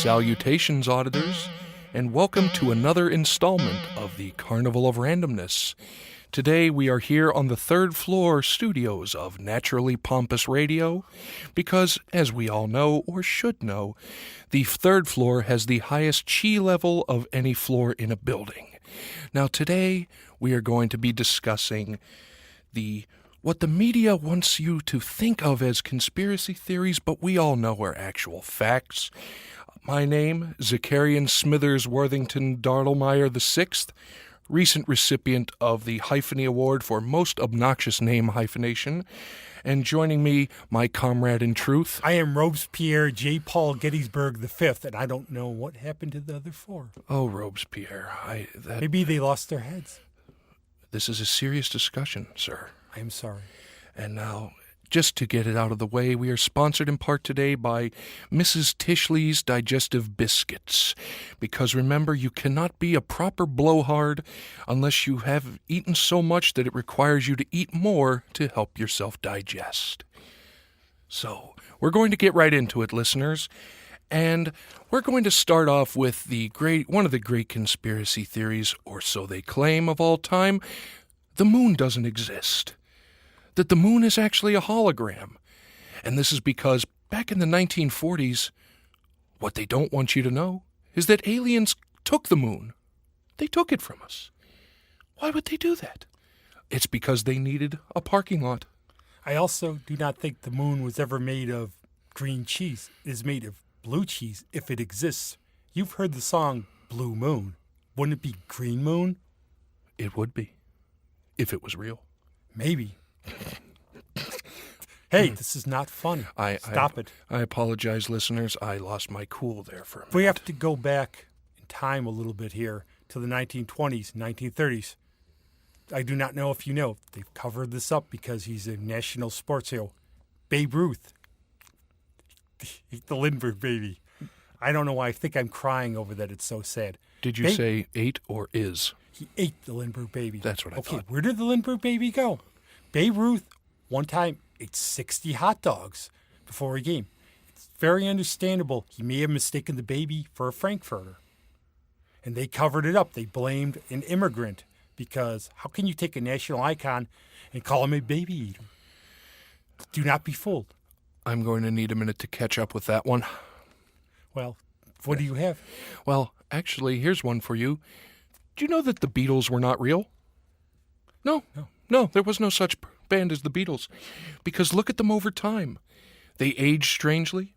Salutations, auditors, and welcome to another installment of the Carnival of Randomness. Today we are here on the third floor studios of Naturally Pompous Radio because, as we all know, or should know, the third floor has the highest chi level of any floor in a building. Now today we are going to be discussing what the media wants you to think of as conspiracy theories, but we all know are actual facts. My name, Zacharian Smithers Worthington Dartlemeyer VI, recent recipient of the Hyphany Award for Most Obnoxious Name Hyphenation, and joining me, my comrade in truth. I am Robespierre J. Paul Gettysburg V, and I don't know what happened to the other four. Oh, Robespierre, Maybe they lost their heads. This is a serious discussion, sir. I am sorry. And now, just to get it out of the way, we are sponsored in part today by Mrs. Tishley's Digestive Biscuits. Because remember, you cannot be a proper blowhard unless you have eaten so much that it requires you to eat more to help yourself digest. So, we're going to get right into it, listeners. And we're going to start off with one of the great conspiracy theories, or so they claim, of all time. The moon doesn't exist. That the moon is actually a hologram. And this is because back in the 1940s, what they don't want you to know is that aliens took the moon. They took it from us. Why would they do that? It's because they needed a parking lot. I also do not think the moon was ever made of green cheese. It is made of blue cheese, if it exists. You've heard the song Blue Moon. Wouldn't it be Green Moon? It would be, if it was real. Maybe. Hey, this is not funny. Stop it. I apologize, listeners. I lost my cool there for a minute. We have to go back in time a little bit here to the 1920s, 1930s. I do not know if you know. They've covered this up because he's a national sports hero. Babe Ruth. The Lindbergh baby. I don't know why. I think I'm crying over that. It's so sad. Did you say ate or is? He ate the Lindbergh baby. That's what I thought. Okay, where did the Lindbergh baby go? Babe Ruth, one time, ate 60 hot dogs before a game. It's very understandable. He may have mistaken the baby for a Frankfurter. And they covered it up. They blamed an immigrant because how can you take a national icon and call him a baby eater? Do not be fooled. I'm going to need a minute to catch up with that one. Well, what do you have? Well, actually, here's one for you. Do you know that the Beatles were not real? No, there was no such band as the Beatles. Because look at them over time. They aged strangely.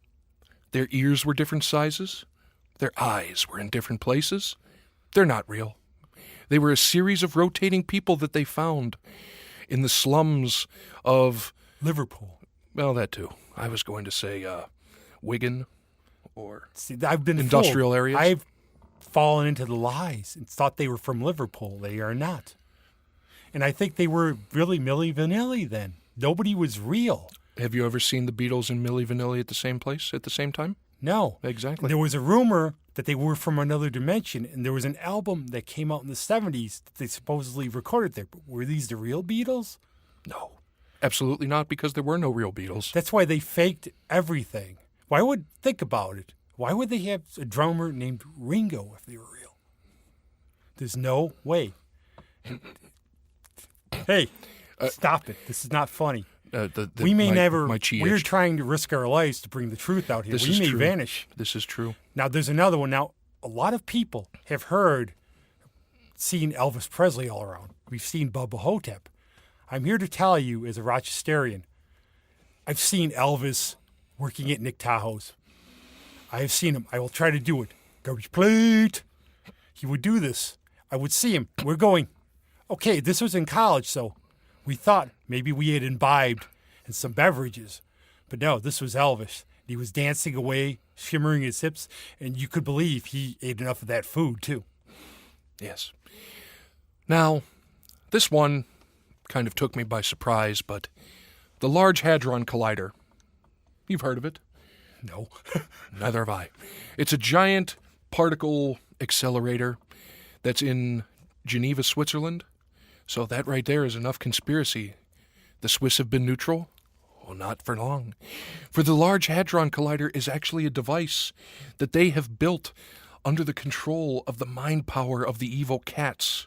Their ears were different sizes. Their eyes were in different places. They're not real. They were a series of rotating people that they found in the slums of Liverpool. Well, that too. I was going to say Wigan or I've been industrial fooled. areas. I've fallen into the lies and thought they were from Liverpool. They are not. And I think they were really Milli Vanilli then. Nobody was real. Have you ever seen the Beatles and Milli Vanilli at the same place at the same time? No. Exactly. There was a rumor that they were from another dimension, and there was an album that came out in the 70s that they supposedly recorded there. But were these the real Beatles? No. Absolutely not, because there were no real Beatles. That's why they faked everything. Think about it. Why would they have a drummer named Ringo if they were real? There's no way. Hey, stop it. This is not funny. We're trying to risk our lives to bring the truth out here. We may vanish. This is true. Now, there's another one. Now, a lot of people have seen Elvis Presley all around. We've seen Bubba Hotep. I'm here to tell you, as a Rochesterian, I've seen Elvis working at Nick Tahoe's. I have seen him. I will try to do it. Garbage plate. He would do this. I would see him. We're going. Okay, this was in college, so we thought maybe we had imbibed in some beverages. But no, this was Elvis. He was dancing away, shimmering his hips, and you could believe he ate enough of that food, too. Yes. Now, this one kind of took me by surprise, but the Large Hadron Collider. You've heard of it? No. Neither have I. It's a giant particle accelerator that's in Geneva, Switzerland. So that right there is enough conspiracy. The Swiss have been neutral. Well, not for long. For the Large Hadron Collider is actually a device that they have built under the control of the mind power of the evil cats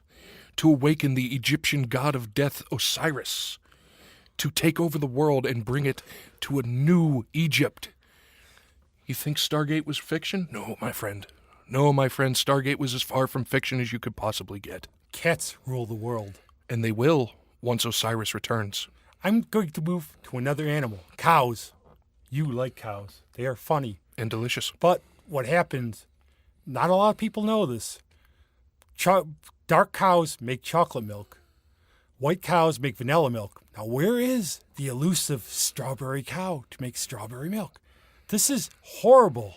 to awaken the Egyptian god of death, Osiris, to take over the world and bring it to a new Egypt. You think Stargate was fiction? No, my friend. No, my friend, Stargate was as far from fiction as you could possibly get. Cats rule the world. And they will once Osiris returns. I'm going to move to another animal. Cows. You like cows. They are funny. And delicious. But what happens, not a lot of people know this. Dark cows make chocolate milk. White cows make vanilla milk. Now, where is the elusive strawberry cow to make strawberry milk? This is horrible.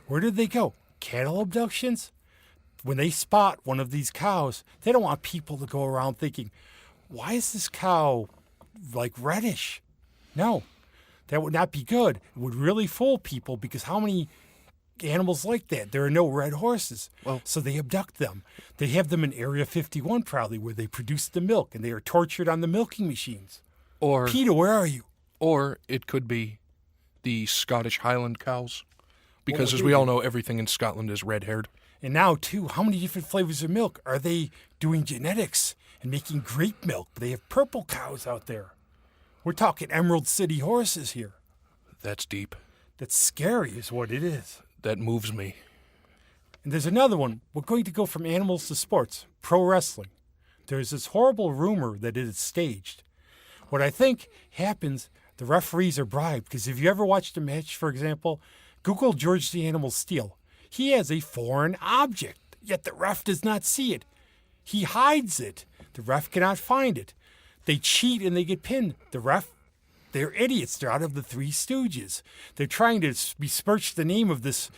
Where did they go? Cattle abductions? When they spot one of these cows, they don't want people to go around thinking, why is this cow like reddish? No, that would not be good. It would really fool people because how many animals like that? There are no red horses. Well, so they abduct them. They have them in Area 51 probably where they produce the milk and they are tortured on the milking machines. Or Peter, where are you? Or it could be the Scottish Highland cows. Because as we all know, everything in Scotland is red-haired. And now, too, how many different flavors of milk? Are they doing genetics and making grape milk? They have purple cows out there. We're talking Emerald City horses here. That's deep. That's scary is what it is. That moves me. And there's another one. We're going to go from animals to sports. Pro wrestling. There's this horrible rumor that it is staged. What I think happens, the referees are bribed. Because if you ever watched a match, for example, Google George the Animal Steele. He has a foreign object, yet the ref does not see it. He hides it. The ref cannot find it. They cheat and they get pinned. The ref, they're idiots. They're out of the Three Stooges. They're trying to besmirch the name of this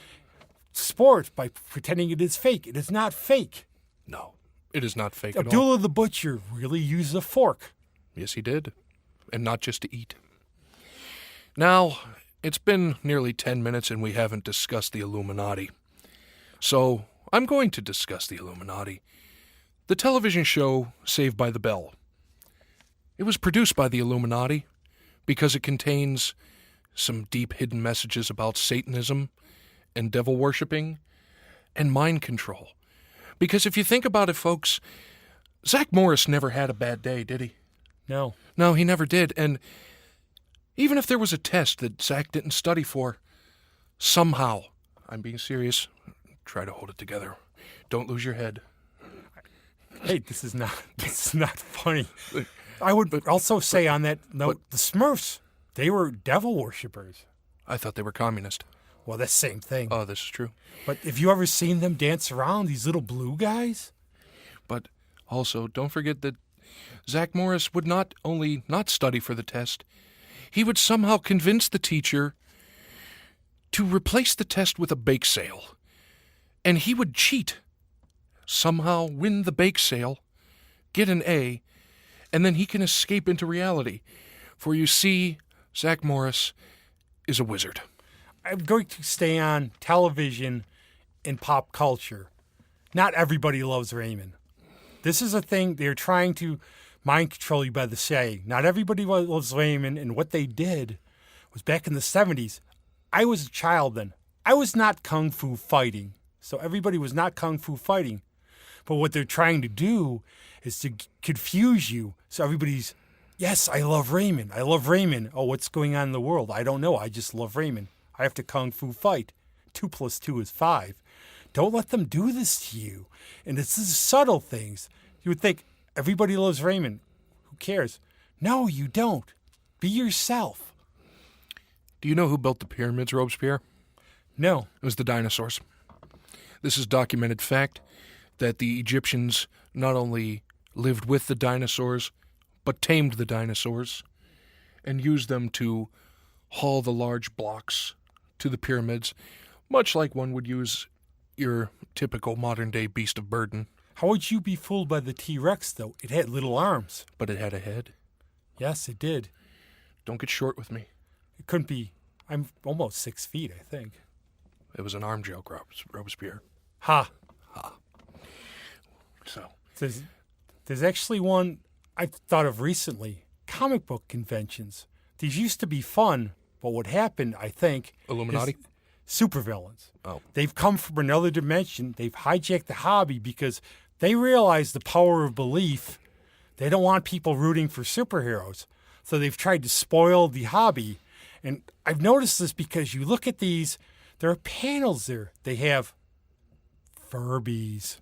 sport by pretending it is fake. It is not fake. No, it is not fake at all. Abdullah the Butcher really used a fork. Yes, he did. And not just to eat. Now, it's been nearly 10 minutes and we haven't discussed the Illuminati. So, I'm going to discuss the Illuminati. The television show Saved by the Bell. It was produced by the Illuminati because it contains some deep hidden messages about Satanism and devil worshipping and mind control. Because if you think about it, folks, Zach Morris never had a bad day, did he? No. No, he never did. And even if there was a test that Zach didn't study for, somehow, I'm being serious, try to hold it together. Don't lose your head. Hey, this is not funny. I would also say on that note, the Smurfs, they were devil worshippers. I thought they were communist. Well, that's the same thing. Oh, this is true. But have you ever seen them dance around, these little blue guys? But also, don't forget that Zach Morris would not only not study for the test, he would somehow convince the teacher to replace the test with a bake sale. And he would cheat, somehow win the bake sale, get an A, and then he can escape into reality. For you see, Zach Morris is a wizard. I'm going to stay on television and pop culture. Not everybody loves Raymond. This is a thing they're trying to mind control you by the saying. Not everybody loves Raymond, and what they did was back in the 70s. I was a child then. I was not kung fu fighting. So everybody was not kung fu fighting. But what they're trying to do is to confuse you. So everybody's, yes, I love Raymond. I love Raymond. Oh, what's going on in the world? I don't know. I just love Raymond. I have to kung fu fight. 2 + 2 is 5. Don't let them do this to you. And it's these subtle things. You would think everybody loves Raymond. Who cares? No, you don't. Be yourself. Do you know who built the pyramids, Robespierre? No. It was the dinosaurs. This is documented fact that the Egyptians not only lived with the dinosaurs, but tamed the dinosaurs and used them to haul the large blocks to the pyramids, much like one would use your typical modern-day beast of burden. How would you be fooled by the T-Rex, though? It had little arms. But it had a head. Yes, it did. Don't get short with me. It couldn't be. I'm almost 6 feet, I think. It was an arm joke, Robespierre. Ha. So There's actually one I've thought of recently. Comic book conventions. These used to be fun, but what happened, I think, Illuminati? is supervillains. Oh. They've come from another dimension. They've hijacked the hobby because they realize the power of belief. They don't want people rooting for superheroes. So they've tried to spoil the hobby. And I've noticed this because you look at these, there are panels there. They have Furbies.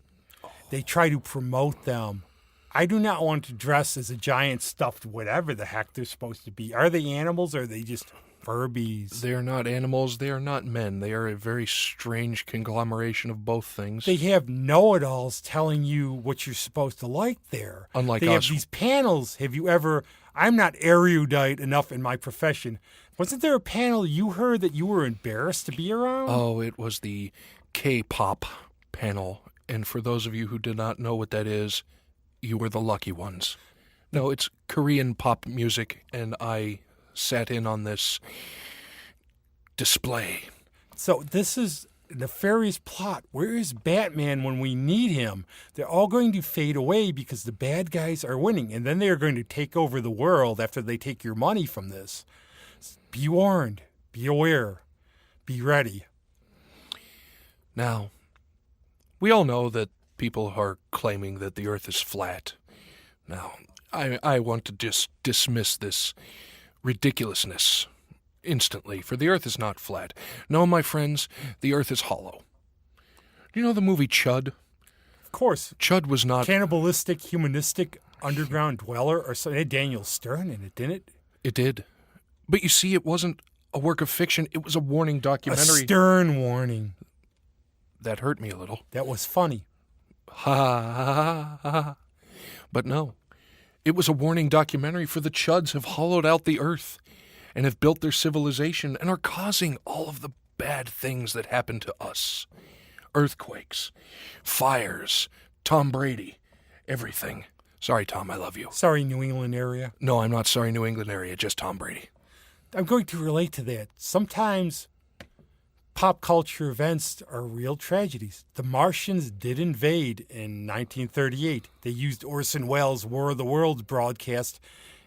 They try to promote them. I do not want to dress as a giant stuffed whatever the heck they're supposed to be. Are they animals or are they just Furbies? They are not animals. They are not men. They are a very strange conglomeration of both things. They have know-it-alls telling you what you're supposed to like there. Unlike they us. have these panels. Have you ever... I'm not erudite enough in my profession. Wasn't there a panel you heard that you were embarrassed to be around? Oh, it was the K-pop panel. And for those of you who did not know what that is, you were the lucky ones. No, it's Korean pop music, and I sat in on this display. So this is a nefarious plot. Where is Batman when we need him? They're all going to fade away because the bad guys are winning, and then they are going to take over the world after they take your money from this. Be warned. Be aware. Be ready. Now, we all know that people are claiming that the Earth is flat. Now, I want to just dismiss this ridiculousness instantly, for the Earth is not flat. No, my friends, the Earth is hollow. Do you know the movie Chud? Of course. Chud was not... Cannibalistic, humanistic, underground dweller, or something. It had Daniel Stern in it, didn't it? It did. But you see, it wasn't a work of fiction. It was a warning documentary. A stern warning. That hurt me a little. That was funny. Ha ha ha ha. But no. It was a warning documentary for the Chuds have hollowed out the Earth and have built their civilization and are causing all of the bad things that happen to us. Earthquakes, fires, Tom Brady, everything. Sorry, Tom, I love you. Sorry, New England area. No, I'm not sorry, New England area, just Tom Brady. I'm going to relate to that. Sometimes pop culture events are real tragedies. The Martians did invade in 1938. They used Orson Welles' War of the Worlds broadcast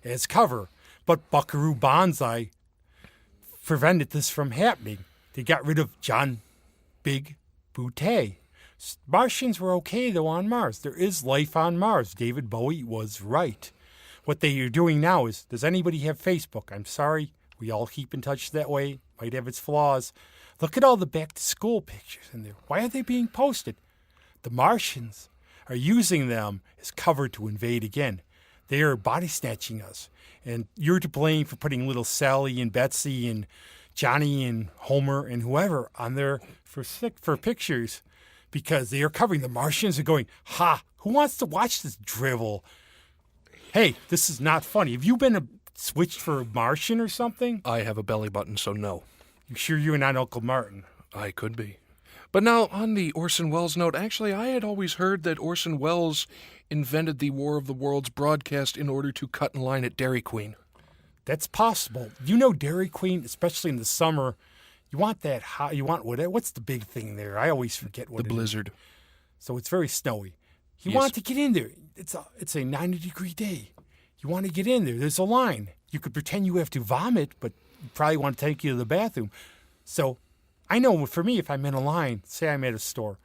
as cover. But Buckaroo Banzai prevented this from happening. They got rid of John Big Boutte. Martians were okay, though, on Mars. There is life on Mars. David Bowie was right. What they are doing now is, does anybody have Facebook? I'm sorry. We all keep in touch that way. Might have its flaws. Look at all the back-to-school pictures in there. Why are they being posted? The Martians are using them as cover to invade again. They are body-snatching us. And you're to blame for putting little Sally and Betsy and Johnny and Homer and whoever on there for pictures because they are covering. The Martians are going, ha, who wants to watch this drivel? Hey, this is not funny. Have you been switched for a Martian or something? I have a belly button, so no. You sure you're not Uncle Martin? I could be. But now, on the Orson Welles note, actually, I had always heard that Orson Welles invented the War of the Worlds broadcast in order to cut in line at Dairy Queen. That's possible. You know Dairy Queen, especially in the summer, you want that hot, you want what's the big thing there? I always forget what the blizzard. So it's very snowy. You Yes. want to get in there. It's a 90-degree day. You want to get in there. There's a line. You could pretend you have to vomit, but you probably want to take you to the bathroom. So I know for me, if I'm in a line, say I'm at a store,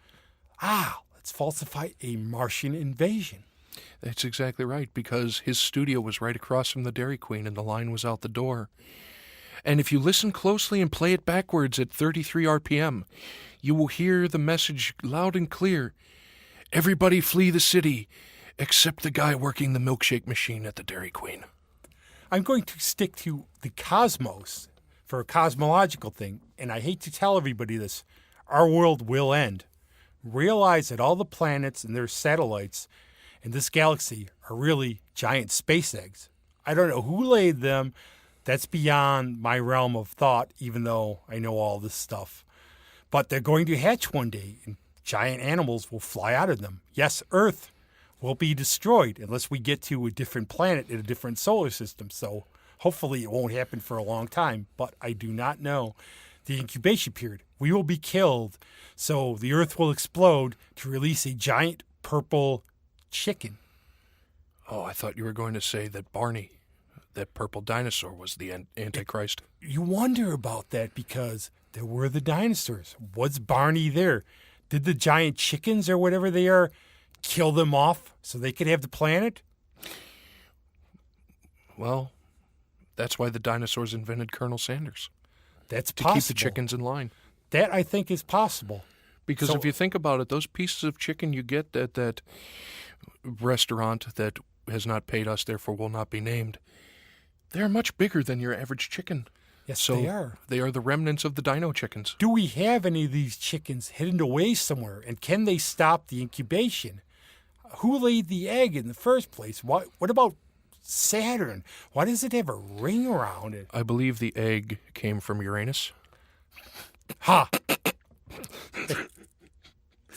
let's falsify a Martian invasion. That's exactly right, because his studio was right across from the Dairy Queen and the line was out the door. And if you listen closely and play it backwards at 33 RPM, you will hear the message loud and clear. Everybody flee the city, except the guy working the milkshake machine at the Dairy Queen. I'm going to stick to the cosmos for a cosmological thing, and I hate to tell everybody this. Our world will end. Realize that all the planets and their satellites in this galaxy are really giant space eggs. I don't know who laid them. That's beyond my realm of thought, even though I know all this stuff. But they're going to hatch one day, and giant animals will fly out of them. Yes, Earth will be destroyed unless we get to a different planet in a different solar system. So hopefully it won't happen for a long time, but I do not know the incubation period. We will be killed, so the Earth will explode to release a giant purple chicken. Oh, I thought you were going to say that Barney, that purple dinosaur was the Antichrist. You wonder about that because there were the dinosaurs. Was Barney there? Did the giant chickens or whatever they are kill them off so they could have the planet? Well, that's why the dinosaurs invented Colonel Sanders. That's to possible. keep the chickens in line. That, I think, is possible. Because if you think about it, those pieces of chicken you get at that restaurant that has not paid us, therefore will not be named, they're much bigger than your average chicken. Yes, So they are. They are the remnants of the dino chickens. Do we have any of these chickens hidden away somewhere? And can they stop the incubation? Who laid the egg in the first place? What about Saturn? Why does it have a ring around it? I believe the egg came from Uranus. Ha!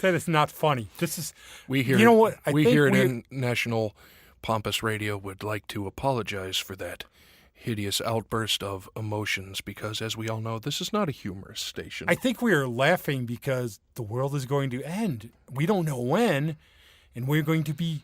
That is not funny. This is. We here, you know what? we here at National Pompous Radio would like to apologize for that hideous outburst of emotions because, as we all know, this is not a humorous station. I think we are laughing because the world is going to end. We don't know when, and we're going to be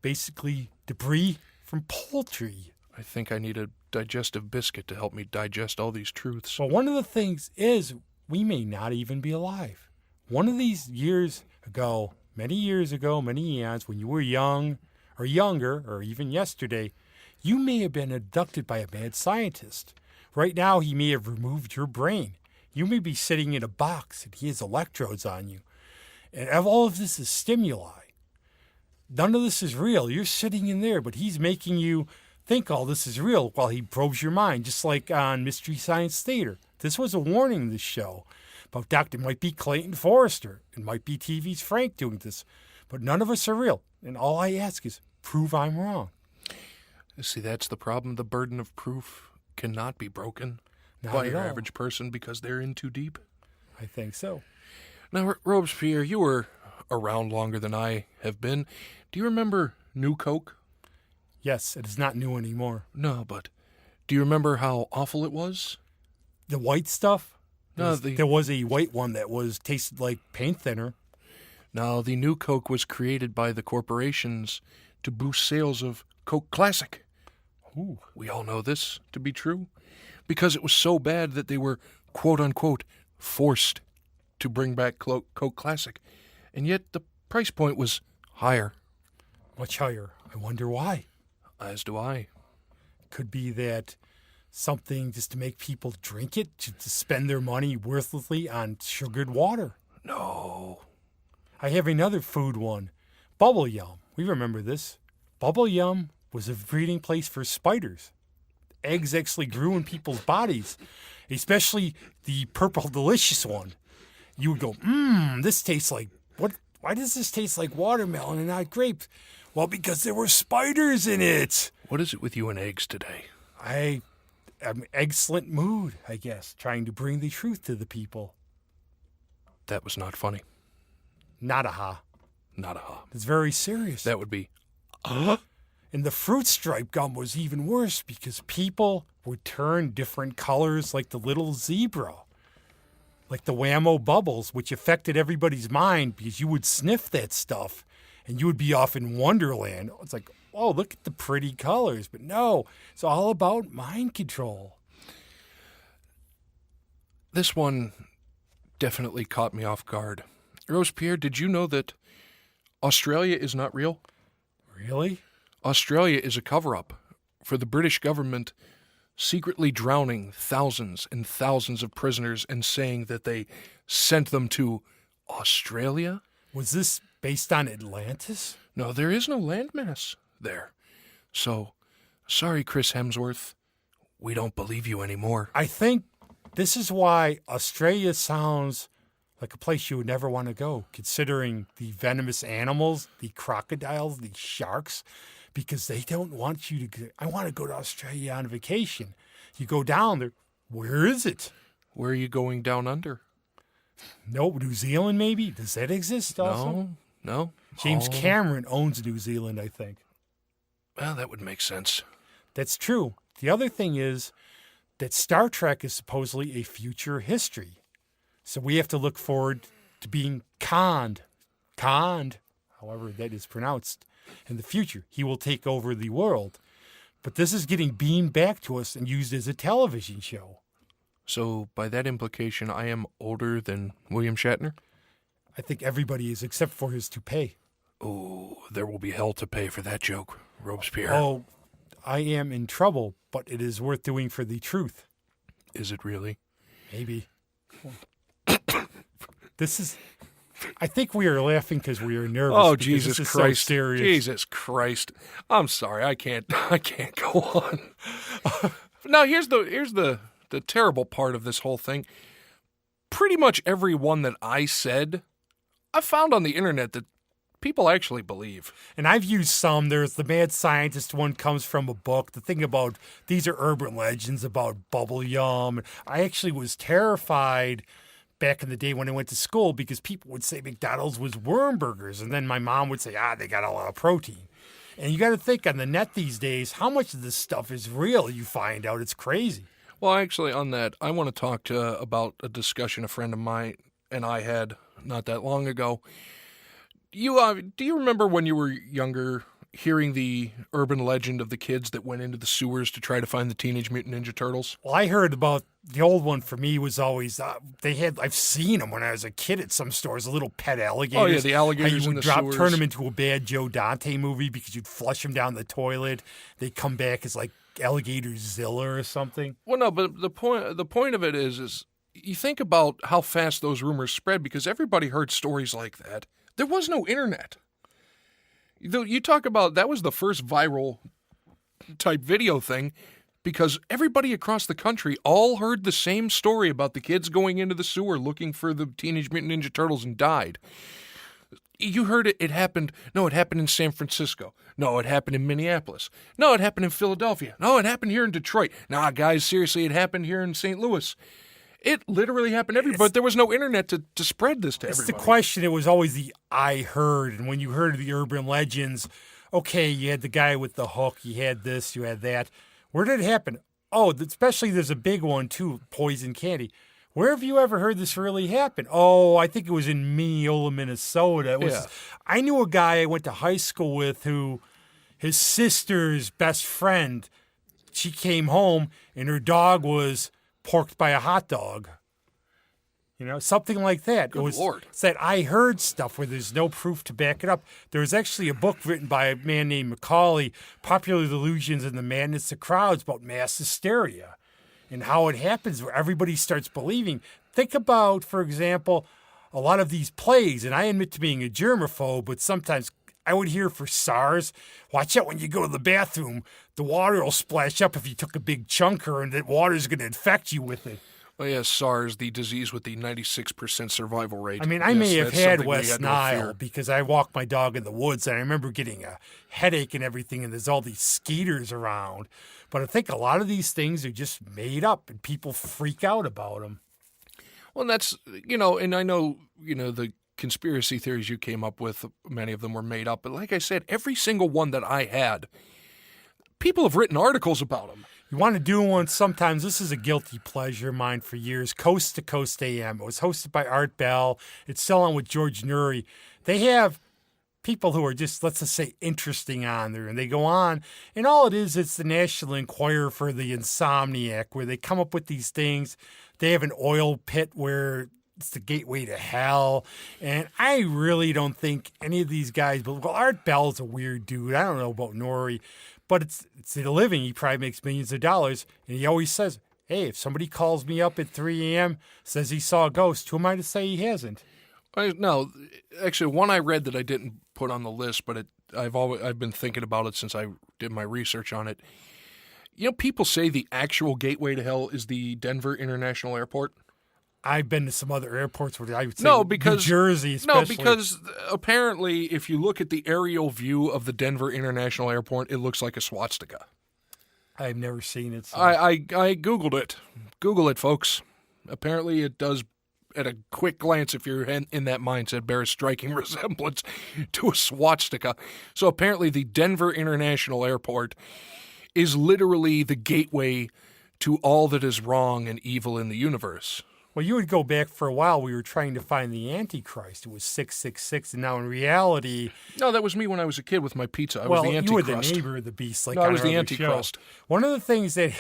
basically debris from poultry. I think I need a digestive biscuit to help me digest all these truths. Well, one of the things is we may not even be alive. One of these years ago, many eons, when you were young or younger, or even yesterday, you may have been abducted by a mad scientist. Right now, he may have removed your brain. You may be sitting in a box and he has electrodes on you. And all of this is stimuli. None of this is real. You're sitting in there, but he's making you think all this is real while he probes your mind, just like on Mystery Science Theater. This was a warning, this show. About Dr. Might be Clayton Forrester. It might be TV's Frank doing this. But none of us are real. And all I ask is, prove I'm wrong. See, that's the problem. The burden of proof cannot be broken Not by at your all. average person because they're in too deep. I think so. Now, Robespierre, you were around longer than I have been. Do you remember New Coke? Yes, it is not new anymore. No, but do you remember how awful it was? The white stuff? No, There was a white one that tasted like paint thinner. Now, the New Coke was created by the corporations to boost sales of Coke Classic. Ooh. We all know this to be true because it was so bad that they were, quote-unquote, forced to bring back Coke Classic. And yet the price point was higher. Much higher. I wonder why. As do I. Could be that something just to make people drink it, to spend their money worthlessly on sugared water. No. I have another food one. Bubble Yum. We remember this. Bubble Yum was a breeding place for spiders. Eggs actually grew in people's bodies, especially the purple delicious one. You would go, this tastes like, what? Why does this taste like watermelon and not grapes? Well, because there were spiders in it. What is it with you and eggs today? I'm in excellent mood, I guess, trying to bring the truth to the people. That was not funny. Not a ha. Not a ha. It's very serious. That would be, And the fruit stripe gum was even worse because people would turn different colors like the little zebra. Like the Whammo bubbles, which affected everybody's mind because you would sniff that stuff and you would be off in Wonderland. It's like, oh, look at the pretty colors. But no, it's all about mind control. This one definitely caught me off guard. Robespierre, did you know that Australia is not real? Really? Australia is a cover-up for the British government secretly drowning thousands and thousands of prisoners and saying that they sent them to Australia? Was this based on Atlantis? No, there is no landmass there. So, sorry, Chris Hemsworth. We don't believe you anymore. I think this is why Australia sounds like a place you would never want to go, considering the venomous animals, the crocodiles, the sharks, because they don't want you to go. I want to go to Australia on vacation. You go down there. Where is it? Where are you going down under? No, New Zealand maybe? Does that exist also? No. James Cameron owns New Zealand, I think. Well, that would make sense. That's true. The other thing is that Star Trek is supposedly a future history. So we have to look forward to being conned, however that is pronounced, in the future. He will take over the world. But this is getting beamed back to us and used as a television show. So, by that implication, I am older than William Shatner? I think everybody is, except for his toupee. Oh, there will be hell to pay for that joke, Robespierre. Oh, I am in trouble, but it is worth doing for the truth. Is it really? Maybe. I think we are laughing because we are nervous. Oh, Jesus Christ. So serious. Jesus Christ. I'm sorry. I can't go on. Now, here's the terrible part of this whole thing. Pretty much every one that I said, I found on the internet that people actually believe. And I've used some. There's the mad scientist one, comes from a book. The thing about, these are urban legends about bubble yum. I actually was terrified back in the day when I went to school because people would say McDonald's was worm burgers. And then my mom would say, they got a lot of protein. And you got to think on the net these days, how much of this stuff is real, you find out. It's crazy. Well, actually, on that, I want to talk about a discussion a friend of mine and I had not that long ago. Do you remember when you were younger hearing the urban legend of the kids that went into the sewers to try to find the Teenage Mutant Ninja Turtles? Well, I heard about the old one for me was always, I've seen them when I was a kid at some stores, the little pet alligators. Oh, yeah, the alligators How in the sewers. Turn them into a bad Joe Dante movie because you'd flush them down the toilet. They come back as like Alligator Zilla or something. Well, no, but the point of it is you think about how fast those rumors spread because everybody heard stories like that. There was no internet. You talk about that was the first viral type video thing because everybody across the country all heard the same story about the kids going into the sewer looking for the Teenage Mutant Ninja Turtles and died. You heard it happened. No, it happened in San Francisco. No, it happened in Minneapolis. No, it happened in Philadelphia. No, it happened here in Detroit. Nah, guys, seriously, it happened here in St. Louis. It literally happened everywhere, but there was no internet to spread this to everybody. It's the question. It was always the I heard. And when you heard of the urban legends, okay, you had the guy with the hook, you had this, you had that. Where did it happen? Oh, especially there's a big one, too, poison candy. Where have you ever heard this really happen? Oh, I think it was in Mineola, Minnesota. I knew a guy I went to high school with who his sister's best friend, she came home and her dog was porked by a hot dog. You know, something like that. Good Lord. It's that I heard stuff where there's no proof to back it up. There was actually a book written by a man named Macaulay, Popular Delusions and the Madness of Crowds, about mass hysteria and how it happens where everybody starts believing. Think about, for example, a lot of these plays, and I admit to being a germaphobe, but sometimes I would hear for SARS, watch out when you go to the bathroom, the water will splash up if you took a big chunker and that water's going to infect you with it. Oh, yeah, SARS, the disease with the 96% survival rate. I mean, I may have had West Nile because I walk my dog in the woods and I remember getting a headache and everything and there's all these skeeters around. But I think a lot of these things are just made up and people freak out about them. Well, that's, and I know, the conspiracy theories you came up with, many of them were made up. But like I said, every single one that I had, people have written articles about them. You want to do one sometimes. This is a guilty pleasure of mine for years. Coast to Coast AM. It was hosted by Art Bell. It's still on with George Noory. They have people who are just, let's just say, interesting on there. And they go on. And all it is, it's the National Enquirer for the Insomniac, where they come up with these things. They have an oil pit where it's the gateway to hell. And I really don't think any of these guys, but Art Bell's a weird dude. I don't know about Noory. But it's a living. He probably makes millions of dollars. And he always says, hey, if somebody calls me up at 3 a.m., says he saw a ghost, who am I to say he hasn't? No, actually, one I read that I didn't put on the list, but I've been thinking about it since I did my research on it. People say the actual gateway to hell is the Denver International Airport. I've been to some other airports where I would say New Jersey especially. No, because apparently if you look at the aerial view of the Denver International Airport, it looks like a swastika. I've never seen it. So. I Googled it. Google it, folks. Apparently it does, at a quick glance, if you're in that mindset, bear a striking resemblance to a swastika. So apparently the Denver International Airport is literally the gateway to all that is wrong and evil in the universe. Well, you would go back for a while. We were trying to find the Antichrist. It was 666, and now in reality... No, that was me when I was a kid with my pizza. I was the Antichrist. You were the neighbor of the beast. Like no, I was the Antichrist. Show. One of the things that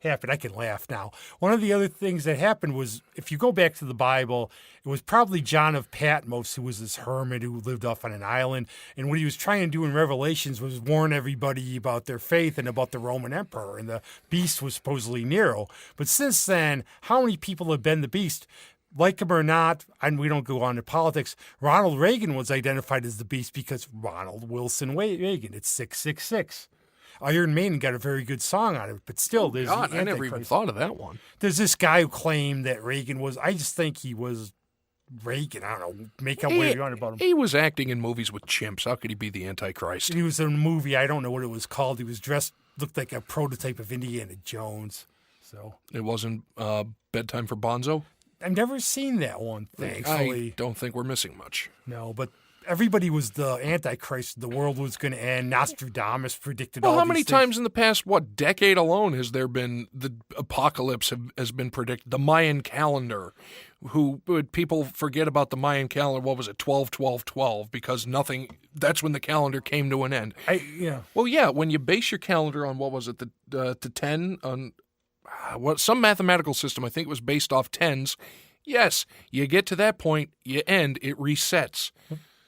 happened, I can laugh now. One of the other things that happened was, if you go back to the Bible, it was probably John of Patmos, who was this hermit who lived off on an island. And what he was trying to do in Revelations was warn everybody about their faith and about the Roman emperor. And the beast was supposedly Nero. But since then, how many people have been the beast? Like him or not, and we don't go on to politics, Ronald Reagan was identified as the beast because Ronald Wilson Reagan. It's 666. Iron Maiden got a very good song out of it, but still, there's God, the I never even thought of that one. There's this guy who claimed that Reagan was, I just think he was Reagan. I don't know, make up what you want about him. He was acting in movies with chimps. How could he be the Antichrist? He was in a movie, I don't know what it was called. He was dressed, looked like a prototype of Indiana Jones. So it wasn't Bedtime for Bonzo? I've never seen that one, thankfully. I don't think we're missing much. No, but everybody was the Antichrist. The world was going to end. Nostradamus predicted all these things. How many times in the past, decade alone has there been the apocalypse has been predicted? The Mayan calendar. People forget about the Mayan calendar, what was it, 12-12-12, because that's when the calendar came to an end. Well, yeah, when you base your calendar on, what was it, the 10, on some mathematical system, I think it was based off tens, yes, you get to that point, you end, it resets.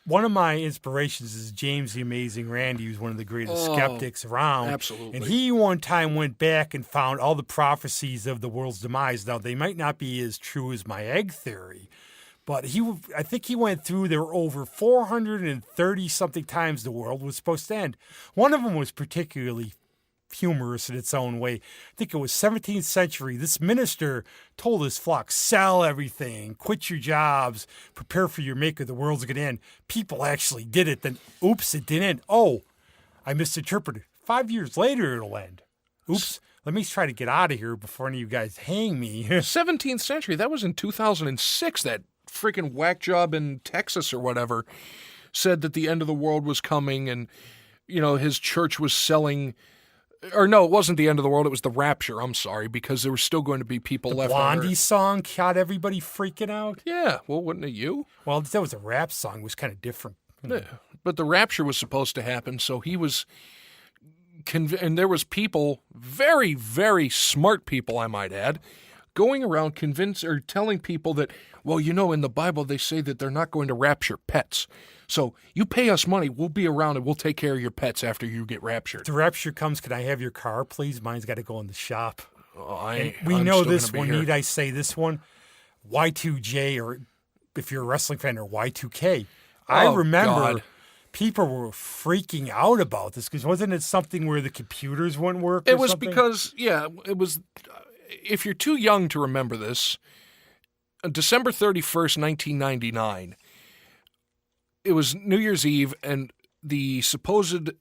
One of my inspirations is James the Amazing Randi, who's one of the greatest skeptics around. Absolutely. And he one time went back and found all the prophecies of the world's demise. Now, they might not be as true as my egg theory, but I think he went through, there were over 430-something times the world was supposed to end. One of them was particularly humorous in its own way. I think it was 17th century. This minister told his flock, sell everything, quit your jobs, prepare for your maker, the world's going to end. People actually did it. Then, oops, it didn't end. Oh, I misinterpreted. 5 years later, it'll end. Oops, let me try to get out of here before any of you guys hang me. 17th century, that was in 2006, that freaking whack job in Texas or whatever said that the end of the world was coming and, his church was selling... Or no, it wasn't the end of the world. It was the rapture. I'm sorry, because there were still going to be people left. Blondie song got everybody freaking out. Yeah, well, wasn't it you? Well, that was a rap song. It was kind of different. Yeah, but the rapture was supposed to happen, so he was, and there was people, very, very smart people, I might add, going around telling people that, well, in the Bible they say that they're not going to rapture pets. So you pay us money, we'll be around and we'll take care of your pets after you get raptured. If the rapture comes, can I have your car, please? Mine's got to go in the shop. We know this one. Need I say this one? Y2J, or if you're a wrestling fan, or Y2K. I remember people were freaking out about this because wasn't it something where the computers wouldn't work? It was because, it was. If you're too young to remember this, December 31st, 1999. It was New Year's Eve, and the supposed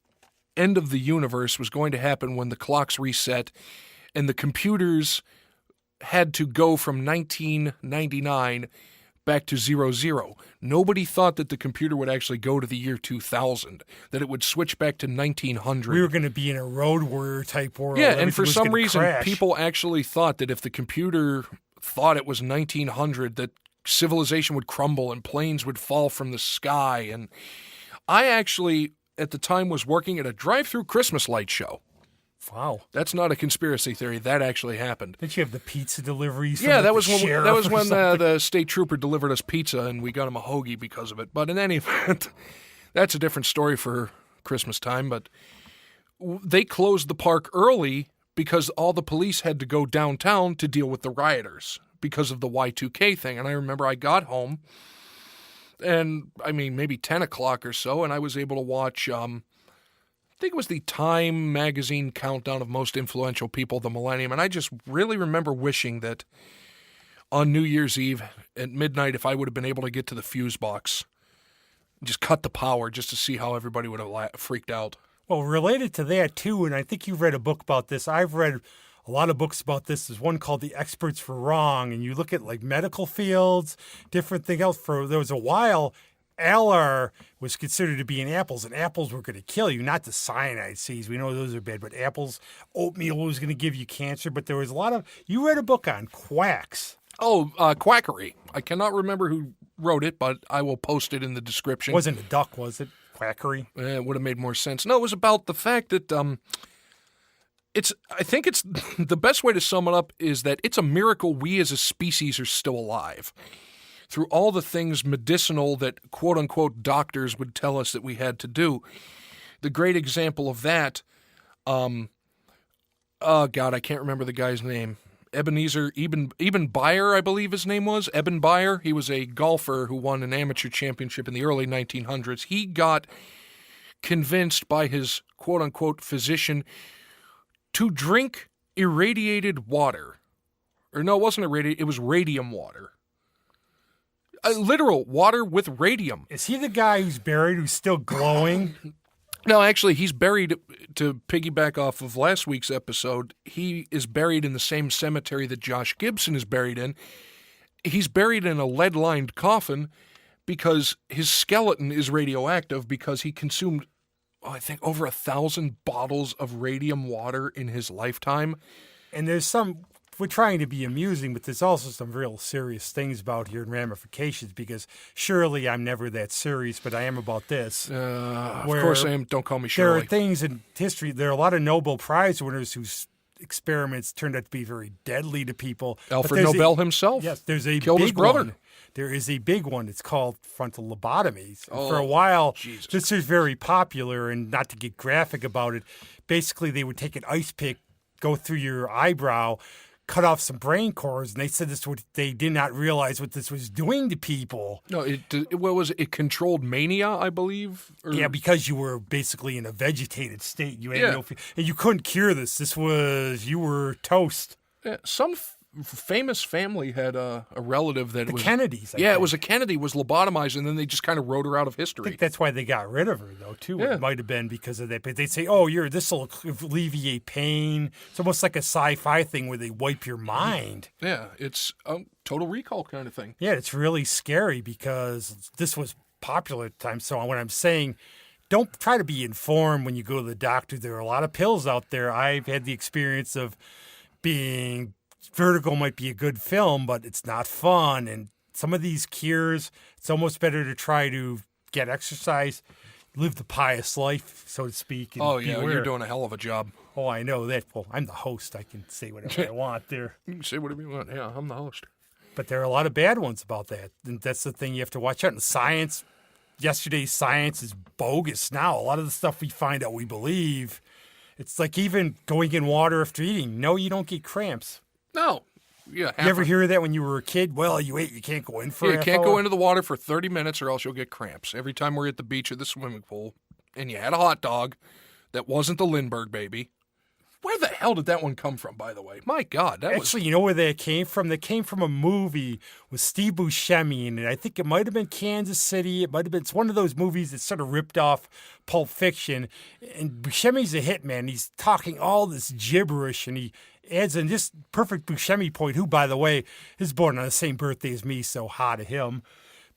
end of the universe was going to happen when the clocks reset, and the computers had to go from 1999 back to 00. Nobody thought that the computer would actually go to the year 2000, that it would switch back to 1900. We were going to be in a Road Warrior type world. Yeah, and for some reason, people actually thought that if the computer thought it was 1900, that civilization would crumble and planes would fall from the sky. And I actually, at the time, was working at a drive-through Christmas light show. Wow. That's not a conspiracy theory. That actually happened. Didn't you have the pizza deliveries? Yeah, that was when the state trooper delivered us pizza and we got him a hoagie because of it. But in any event, that's a different story for Christmas time. But they closed the park early because all the police had to go downtown to deal with the rioters because of the Y2K thing. And I remember I got home, and maybe 10 o'clock or so, and I was able to watch, I think it was the Time magazine countdown of most influential people of the millennium. And I just really remember wishing that on New Year's Eve at midnight, if I would have been able to get to the fuse box, just cut the power just to see how everybody would have freaked out. Well, related to that, too, and I think you've read a book about this. I've read a lot of books about this. There's one called The Experts Were Wrong, and you look at like medical fields, different thing else. There was a while, Alar was considered to be in apples, and apples were going to kill you, not the cyanide seeds. We know those are bad, but apples, oatmeal was going to give you cancer. But there was a lot of, you read a book on quacks. Quackery. I cannot remember who wrote it, but I will post it in the description. Wasn't a duck, was it? Quackery? It would have made more sense. No, it was about the fact that I think it's the best way to sum it up is that it's a miracle we as a species are still alive. Through all the things medicinal that quote-unquote doctors would tell us that we had to do. The great example of that, oh God, I can't remember the guy's name. Eben Baier, I believe his name was. Eben Baier. He was a golfer who won an amateur championship in the early 1900s. He got convinced by his quote-unquote physician to drink irradiated water. Or no, it wasn't irradiated. It was radium water. Literal water with radium. Is he the guy who's buried who's still glowing? No, actually, he's buried, to piggyback off of last week's episode, he is buried in the same cemetery that Josh Gibson is buried in. He's buried in a lead-lined coffin because his skeleton is radioactive because he consumed, I think, over 1,000 bottles of radium water in his lifetime. And we're trying to be amusing, but there's also some real serious things about here and ramifications because surely I'm never that serious, but I am about this. Of course I am. Don't call me Shirley. There are things in history, there are a lot of Nobel Prize winners whose experiments turned out to be very deadly to people. Alfred Nobel himself. Yes, there's a killed big his brother. One. There is a big one. It's called frontal lobotomies. Oh, for a while, Jesus. This was very popular, and not to get graphic about it, basically they would take an ice pick, go through your eyebrow, cut off some brain cores, and they said they did not realize what this was doing to people. No, what was it? It controlled mania, I believe? Yeah, because you were basically in a vegetated state. You had and you couldn't cure this. You were toast. Yeah, some famous family had a relative that was... Kennedys, I think. It was a Kennedy, was lobotomized, and then they just kind of wrote her out of history. I think that's why they got rid of her, though, too. Yeah. It might have been because of that. But they'd say, this will alleviate pain. It's almost like a sci-fi thing where they wipe your mind. Yeah, it's a Total Recall kind of thing. Yeah, it's really scary because this was popular at the time. So when I'm saying... don't try to be informed when you go to the doctor. There are a lot of pills out there. I've had the experience of being... Vertigo might be a good film, but it's not fun. And some of these cures, it's almost better to try to get exercise, live the pious life, so to speak. And you're doing a hell of a job. Oh, I know that. Well, I'm the host. I can say whatever I want there. You can say whatever you want. Yeah, I'm the host. But there are a lot of bad ones about that. And that's the thing you have to watch out. And science, yesterday's science is bogus now. A lot of the stuff we find out we believe, it's like even going in water after eating. No, you don't get cramps. No. Yeah. You ever hear that when you were a kid? Well, you ate, you can't go in for You can't go into the water for 30 minutes or else you'll get cramps. Every time we're at the beach or the swimming pool and you had a hot dog that wasn't the Lindbergh baby. Where the hell did that one come from, by the way? My God. Actually, you know where that came from? That came from a movie with Steve Buscemi in it. I think it might have been Kansas City. It's one of those movies that sort of ripped off Pulp Fiction. And Buscemi's a hitman. He's talking all this gibberish and he adds in this perfect Buscemi point, who, by the way, is born on the same birthday as me, so hot to him.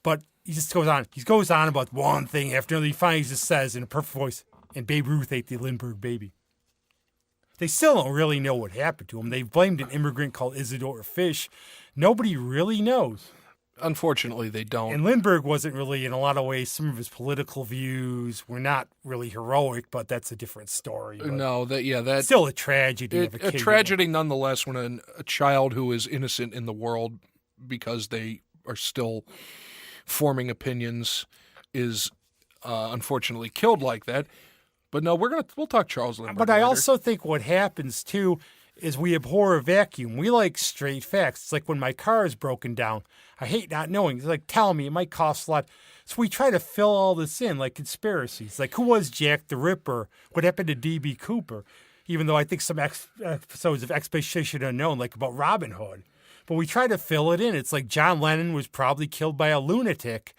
But he just goes on. He goes on about one thing after another. He finally just says in a perfect voice, and Babe Ruth ate the Lindbergh baby. They still don't really know what happened to him. They've blamed an immigrant called Isidore Fish. Nobody really knows. Unfortunately, they don't. And Lindbergh wasn't really, in a lot of ways, some of his political views were not really heroic, but that's a different story. That's still a tragedy. A tragedy nonetheless when a child who is innocent in the world because they are still forming opinions is unfortunately killed like that. But no, we'll talk Charles Lindbergh. But I also think what happens too is we abhor a vacuum. We like straight facts. It's like when my car is broken down. I hate not knowing. It's like, tell me, it might cost a lot. So we try to fill all this in, like conspiracies. Like, who was Jack the Ripper? What happened to D.B. Cooper? Even though I think some episodes of Expedition Unknown, like about Robin Hood. But we try to fill it in. It's like John Lennon was probably killed by a lunatic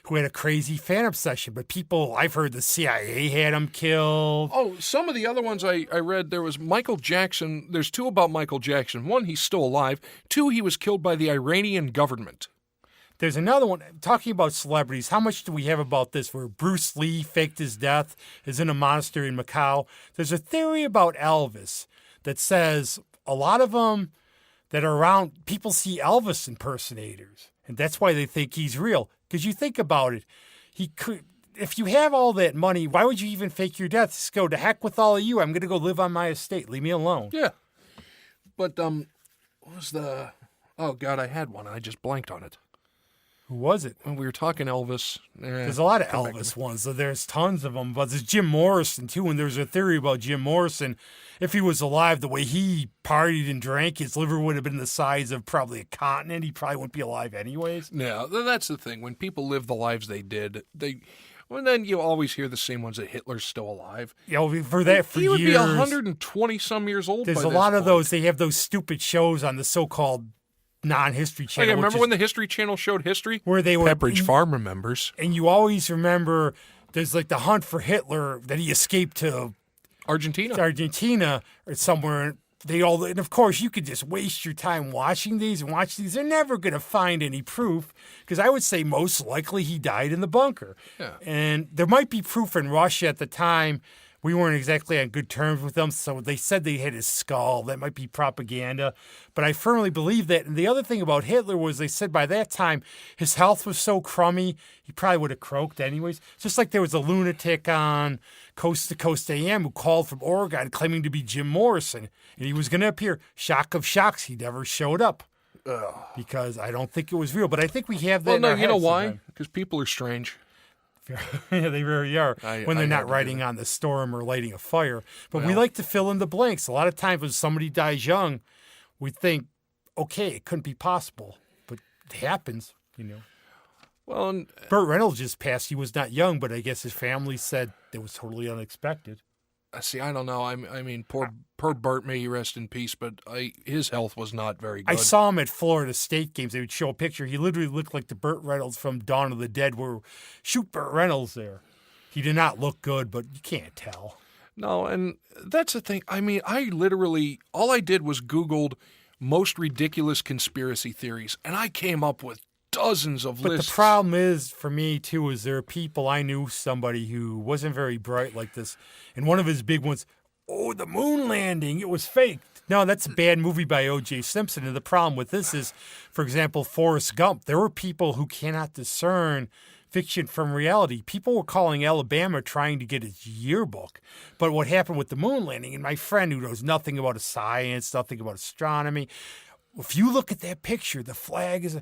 who had a crazy fan obsession. But I've heard the CIA had him killed. Oh, some of the other ones I read, there was Michael Jackson. There's two about Michael Jackson. One, he's still alive. Two, he was killed by the Iranian government. There's another one, talking about celebrities. How much do we have about this where Bruce Lee faked his death, is in a monastery in Macau? There's a theory about Elvis that says a lot of them, that are around. People see Elvis impersonators, and that's why they think he's real. Because you think about it, he could. If you have all that money, why would you even fake your death? Just go, to heck with all of you. I'm going to go live on my estate. Leave me alone. Yeah. But, what was the... Oh, God, I had one. I just blanked on it. Who was it? When we were talking Elvis. There's a lot of Elvis ones. So there's tons of them. But there's Jim Morrison, too. And there's a theory about Jim Morrison. If he was alive, the way he partied and drank, his liver would have been the size of probably a continent. He probably wouldn't be alive anyways. Yeah, that's the thing. When people live the lives they did, well, then you always hear the same ones that Hitler's still alive. You know, for years. He would be 120-some years old. There's a lot of those. They have those stupid shows on the so-called non-history channel. Hey, remember when the History Channel showed history? Where they were... Pepperidge Farm remembers. And you always remember there's like the hunt for Hitler, that he escaped to... Argentina or somewhere. And of course, you could just waste your time watching these. They're never going to find any proof, because I would say most likely he died in the bunker. Yeah. And there might be proof in Russia at the time. We weren't exactly on good terms with them, so they said they had his skull. That might be propaganda. But I firmly believe that. And the other thing about Hitler was they said by that time his health was so crummy, he probably would have croaked anyways. Just like there was a lunatic on Coast to Coast AM who called from Oregon claiming to be Jim Morrison. And he was going to appear. Shock of shocks, he never showed up. Because I don't think it was real. But I think we have that. Well, in no, our you know heads why? sometimes. Because people are strange. Yeah, they really are when they're not riding on the storm or lighting a fire. But we like to fill in the blanks. A lot of times when somebody dies young, we think, okay, it couldn't be possible. But it happens, you know. Well, and, Burt Reynolds just passed. He was not young, but I guess his family said it was totally unexpected. see, I don't know. I mean, poor Burt, may he rest in peace, but his health was not very good. I saw him at Florida State games. They would show a picture. He literally looked like the Burt Reynolds from Dawn of the Dead, where shoot Burt Reynolds there. He did not look good, but you can't tell. No, and that's the thing. I mean, all I did was Googled most ridiculous conspiracy theories, and I came up with dozens of lists. But the problem is, for me, too, is there are people, I knew somebody who wasn't very bright like this, and one of his big ones, the moon landing, it was fake. No, that's a bad movie by O.J. Simpson, and the problem with this is, for example, Forrest Gump. There were people who cannot discern fiction from reality. People were calling Alabama trying to get his yearbook. But what happened with the moon landing, and my friend who knows nothing about science, nothing about astronomy, if you look at that picture, the flag is...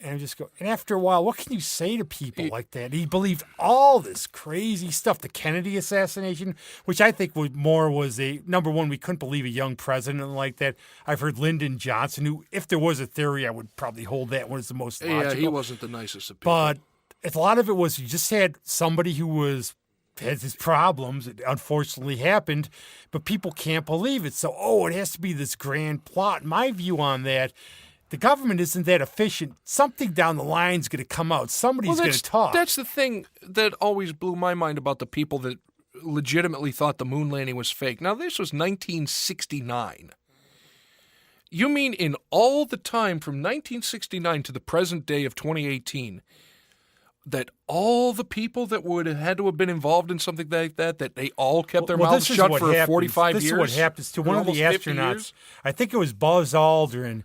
And I just go, and after a while, what can you say to people like that? He believed all this crazy stuff. The Kennedy assassination, which I think was number one, we couldn't believe a young president like that. I've heard Lyndon Johnson, who, if there was a theory, I would probably hold that one as the most logical. Yeah, he wasn't the nicest of people. But a lot of it was you just had somebody who had his problems. It unfortunately happened, but people can't believe it. So, it has to be this grand plot. My view on that, the government isn't that efficient. Something down the line is going to come out. Somebody's going to talk. That's the thing that always blew my mind about the people that legitimately thought the moon landing was fake. Now, this was 1969. You mean in all the time from 1969 to the present day of 2018, that all the people that would have had to have been involved in something like that they all kept their mouths shut for 45 years? This is what happens to one of the astronauts. Years? I think it was Buzz Aldrin.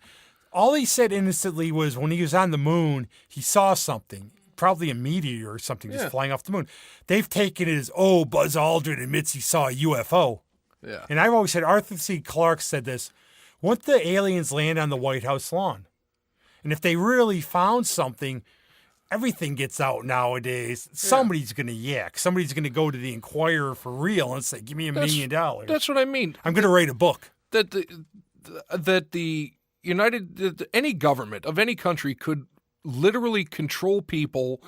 All he said innocently was when he was on the moon, he saw something, probably a meteor or something just flying off the moon. They've taken it as, Buzz Aldrin admits he saw a UFO. Yeah. And I've always said, Arthur C. Clarke said this, won't the aliens land on the White House lawn? And if they really found something, everything gets out nowadays. Somebody's going to yak. Somebody's going to go to the Inquirer for real and say, give me $1 million. That's what I mean. I'm going to write a book. Any government of any country could literally control people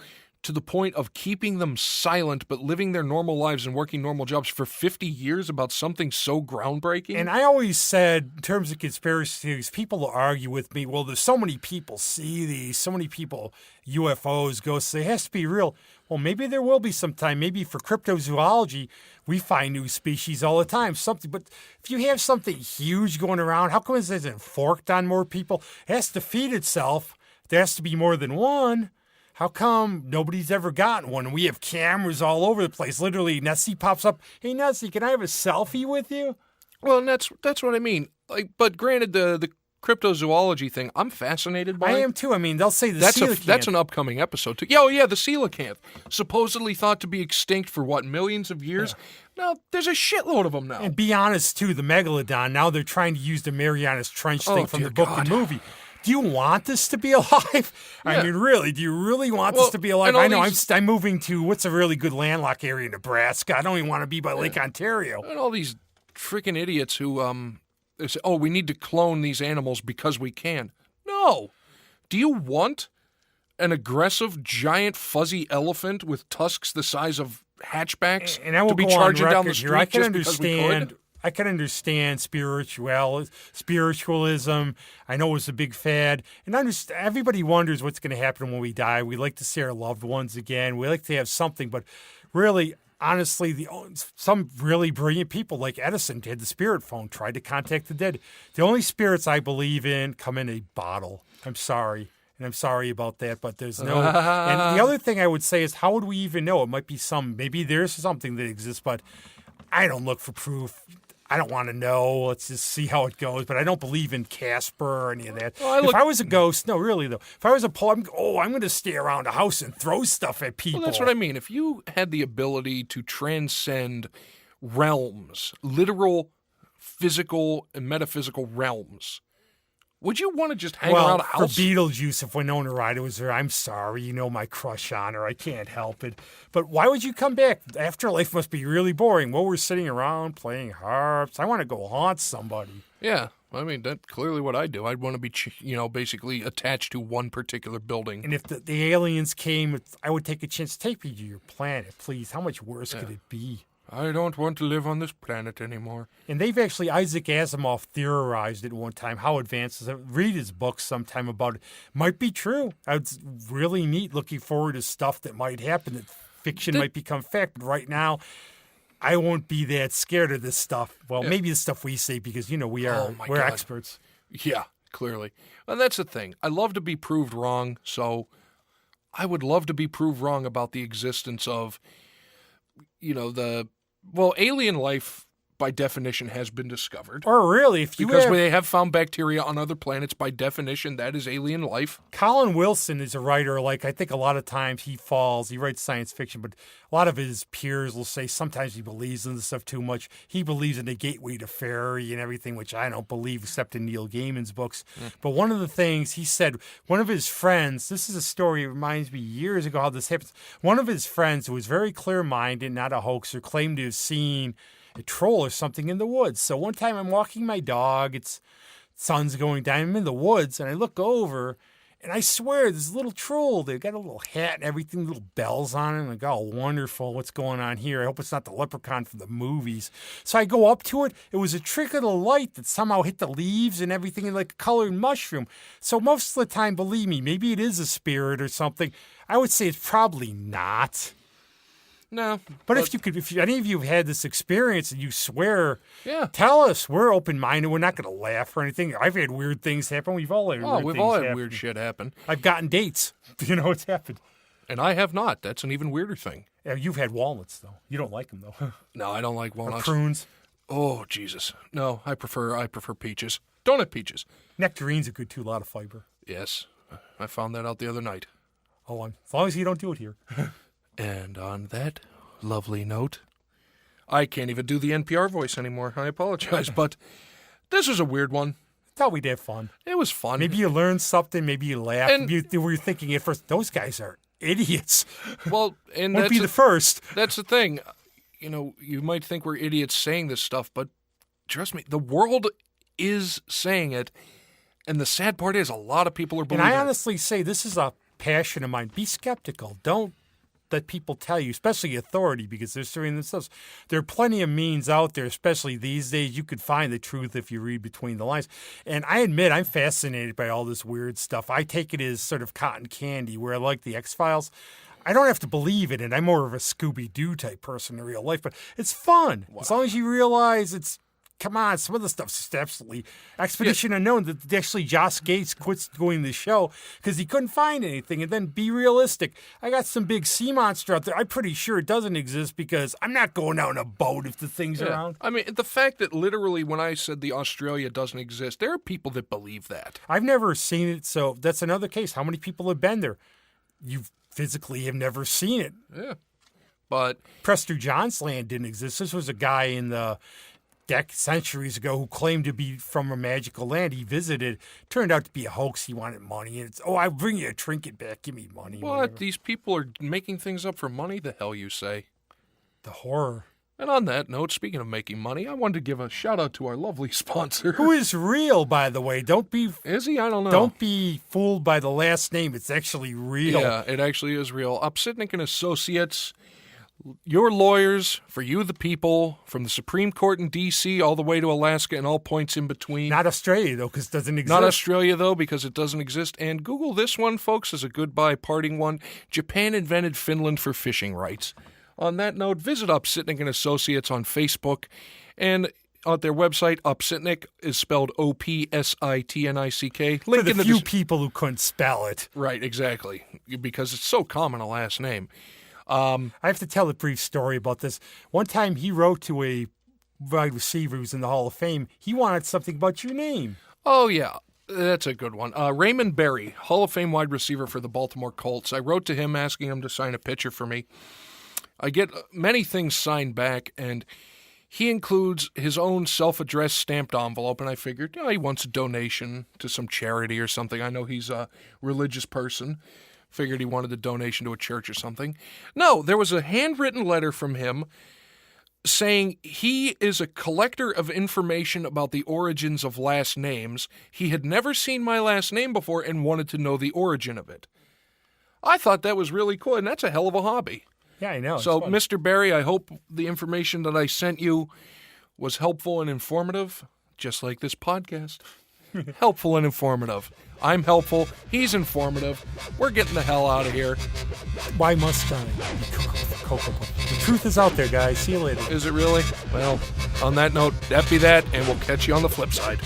to the point of keeping them silent but living their normal lives and working normal jobs for 50 years about something so groundbreaking. And I always said, in terms of conspiracy theories, people will argue with me, well, there's so many people see these, so many people, UFOs, ghosts, it has to be real. Well, maybe there will be sometime. Maybe for cryptozoology, we find new species all the time. But if you have something huge going around, how come it isn't forked on more people? It has to feed itself. There has to be more than one. How come nobody's ever gotten one? And we have cameras all over the place. Literally, Nessie pops up. Hey, Nessie, can I have a selfie with you? Well, and that's what I mean. But granted, the cryptozoology thing, I'm fascinated by. I am too. I mean, they'll say the That's coelacanth. an upcoming episode too. Yeah, oh yeah, the coelacanth, supposedly thought to be extinct for what, millions of years. Now there's a shitload of them now. And be honest too, the megalodon. Now they're trying to use the Marianas Trench thing from dear the book God. and movie. Do you want this to be alive? I Yeah. mean, really? Do you really want this to be alive? and all I know. these- I'm moving to what's a really good landlocked area in Nebraska. I don't even want to be by Lake Ontario. And all these freaking idiots who they say, "Oh, we need to clone these animals because we can." No. Do you want an aggressive, giant, fuzzy elephant with tusks the size of hatchbacks And I will to be go on charging down the record street here. I can just because we understand. could? I can understand spiritualism. I know it's a big fad, and everybody wonders what's going to happen when we die. We like to see our loved ones again. We like to have something, but really, honestly, some really brilliant people like Edison had the spirit phone, tried to contact the dead. The only spirits I believe in come in a bottle. I'm sorry. And I'm sorry about that, but there's no. And the other thing I would say is, how would we even know? It might be maybe there's something that exists, but I don't look for proof. I don't want to know. Let's just see how it goes. But I don't believe in Casper or any of that. If I was a ghost, no, really though. If I was a pole, I'm going to stay around the house and throw stuff at people. Well, that's what I mean. If you had the ability to transcend realms, literal, physical, and metaphysical realms, would you want to just hang around a house? For Beetlejuice, if Winona Ryder was there, I'm sorry. You know my crush on her. I can't help it. But why would you come back? Afterlife must be really boring. Well, we're sitting around playing harps. I want to go haunt somebody. Yeah. I mean, that's clearly what I do. I'd want to be, basically attached to one particular building. And if the aliens came, I would take a chance. Take me to your planet, please. How much worse could it be? I don't want to live on this planet anymore. And they've actually, Isaac Asimov theorized at one time how advanced is it. Read his book sometime about it. Might be true. It's really neat looking forward to stuff that might happen, that fiction might become fact. But right now, I won't be that scared of this stuff. Well, maybe the stuff we say because, we're God. experts. Yeah, clearly. And that's the thing. I love to be proved wrong, so I would love to be proved wrong about the existence of, alien life by definition has been discovered. Or really, if you Because have, they have found bacteria on other planets, by definition, that is alien life. Colin Wilson is a writer, I think a lot of times he writes science fiction, but a lot of his peers will say sometimes he believes in this stuff too much. He believes in the gateway to fairy and everything, which I don't believe except in Neil Gaiman's books. But one of the things he said, one of his friends, this is a story, it reminds me years ago how this happens. One of his friends who was very clear-minded, not a hoaxer, claimed to have seen a troll or something in the woods. So one time I'm walking my dog, sun's going down, I'm in the woods, and I look over, and I swear this little troll, they've got a little hat and everything, little bells on it, and I go, oh, wonderful, what's going on here? I hope it's not the leprechaun from the movies. So I go up to it, it was a trick of the light that somehow hit the leaves and everything like a colored mushroom. So most of the time, believe me, maybe it is a spirit or something. I would say it's probably not. No. But if any of you have had this experience and you swear, Yeah. tell us. We're open-minded. We're not going to laugh or anything. I've had weird things happen. We've all had weird we've things all had happen. weird shit happen. I've gotten dates. It's happened. And I have not. That's an even weirder thing. Yeah, you've had walnuts, though. You don't like them, though. No, I don't like Or walnuts. prunes. Oh, Jesus. No, I prefer peaches. Donut peaches. Nectarines are good, too. A lot of fiber. Yes. I found that out the other night. Oh, as long as you don't do it here. And on that lovely note, I can't even do the NPR voice anymore. I apologize, but this was a weird one. Thought we'd have fun. It was fun. Maybe you learned something. Maybe you laughed. And- Maybe you were thinking at first, those guys are idiots. Well, and Won't be the first. that's the thing. You might think we're idiots saying this stuff, but trust me, the world is saying it. And the sad part is a lot of people are And believing I it. honestly say this is a passion of mine. Be skeptical. Don't let people tell you, especially authority, because they're serving themselves. There are plenty of means out there, especially these days. You could find the truth if you read between the lines. And I admit I'm fascinated by all this weird stuff. I take it as sort of cotton candy, where I like the X-Files. I don't have to believe in it. I'm more of a Scooby-Doo type person in real life, but it's fun. Wow. As long as you realize it's come on, some of the stuff's just absolutely Expedition Unknown. That actually Josh Gates quits doing the show because he couldn't find anything. And then be realistic. I got some big sea monster out there. I'm pretty sure it doesn't exist because I'm not going out in a boat if the thing's around. I mean, the fact that literally when I said the Australia doesn't exist, there are people that believe that. I've never seen it, so that's another case. How many people have been there? You physically have never seen it. Yeah. But Prester John's land didn't exist. This was a guy in the centuries ago who claimed to be from a magical land he visited. Turned out to be a hoax. He wanted money. And it's, I'll bring you a trinket back. Give me money. what? Whatever. These people are making things up for money? The hell you say? The horror. And on that note, speaking of making money, I wanted to give a shout out to our lovely sponsor. Who is real, by the way. Don't be... Is he? I don't know. Don't be fooled by the last name. It's actually real. Yeah, it actually is real. Upsitnik and Associates, your lawyers, for you the people, from the Supreme Court in D.C. all the way to Alaska and all points in between. Not Australia, though, because it doesn't exist. Not Australia, though, because it doesn't exist. And Google this one, folks, as a goodbye parting one. Japan invented Finland for fishing rights. On that note, visit Upsitnik and Associates on Facebook and on their website. Upsitnik is spelled Opsitnik. For the few people who couldn't spell it. Right, exactly, because it's so common a last name. I have to tell a brief story about this. One time he wrote to a wide receiver who's in the Hall of Fame. He wanted something about your name. Oh, yeah. That's a good one. Raymond Berry, Hall of Fame wide receiver for the Baltimore Colts. I wrote to him asking him to sign a picture for me. I get many things signed back, and he includes his own self-addressed stamped envelope, and I figured, he wants a donation to some charity or something. I know he's a religious person. Figured he wanted a donation to a church or something. No, there was a handwritten letter from him saying he is a collector of information about the origins of last names. He had never seen my last name before and wanted to know the origin of it. I thought that was really cool, and that's a hell of a hobby. Yeah, I know. So, Mr. Berry, I hope the information that I sent you was helpful and informative, just like this podcast. Helpful and informative. I'm helpful. He's informative. We're getting the hell out of here. Why must I? The truth is out there, guys. See you later. Is it really? Well, on that note, that be that, and we'll catch you on the flip side.